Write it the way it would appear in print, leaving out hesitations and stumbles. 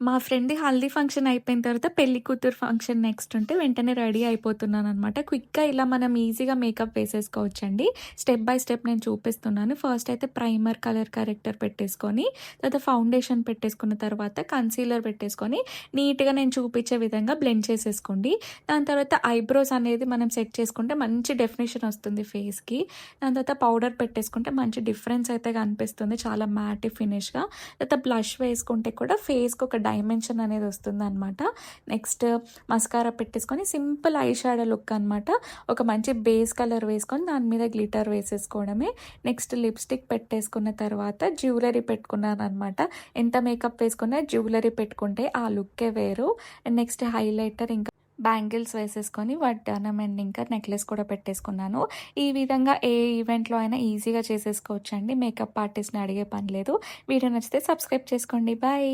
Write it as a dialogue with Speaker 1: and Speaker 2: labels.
Speaker 1: మా ఫ్రెండ్‌ది హల్దీ ఫంక్షన్ అయిపోయిన తర్వాత పెళ్లి కూతురు ఫంక్షన్ నెక్స్ట్ ఉంటే వెంటనే రెడీ అయిపోతున్నాననమాట. క్విక్‌గా ఇలా మనం ఈజీగా మేకప్ వేసేసుకోవచ్చండి. స్టెప్ బై స్టెప్ నేను చూపిస్తున్నాను. ఫస్ట్ అయితే ప్రైమర్, కలర్ కరెక్టర్ పెట్టేసుకొని, తర్వాత ఫౌండేషన్ పెట్టేసుకున్న తర్వాత కన్సీలర్ పెట్టేసుకొని, నీట్‌గా నేను చూపించే విధంగా బ్లెండ్ చేసేసుకోండి. దాని తర్వాత ఐబ్రోస్ అనేది మనం సెట్ చేసుకుంటే మంచి డెఫినిషన్ వస్తుంది ఫేస్‌కి. దాని తర్వాత పౌడర్ పెట్టేసుకుంటే మంచి డిఫరెన్స్ అయితే కనిపిస్తుంది. చాలా మ్యాటీ ఫినిష్‌గా. తర్వాత బ్లష్ వేసుకుంటే కూడా ఫేస్‌కి ఒక డైమెన్షన్ అనేది వస్తుందనమాట. నెక్స్ట్ మస్కారా పెట్టేసుకొని సింపుల్ ఐ షాడో లుక్ అనమాట. ఒక మంచి బేస్ కలర్ వేసుకొని దాని మీద గ్లిటర్ వేసేసుకోవడమే. నెక్స్ట్ లిప్‌స్టిక్ పెట్టేసుకున్న తర్వాత జ్యువెలరీ పెట్టుకున్నాననమాట. ఎంత మేకప్ వేసుకున్నా జ్యువెలరీ పెట్టుకుంటే ఆ లుక్కే వేరు. అండ్ నెక్స్ట్ హైలైటర్ ఇంకా బ్యాంగిల్స్ వేసేసుకొని వడ్డానం అండ్ ఇంకా నెక్లెస్ కూడా పెట్టేసుకున్నాను. ఈ విధంగా ఏ ఈవెంట్‌లో అయినా ఈజీగా చేసేసుకోవచ్చండి. మేకప్ ఆర్టిస్ట్‌ని అడిగే పని లేదు. వీడియో నచ్చితే సబ్స్క్రైబ్ చేసుకోండి. బాయ్.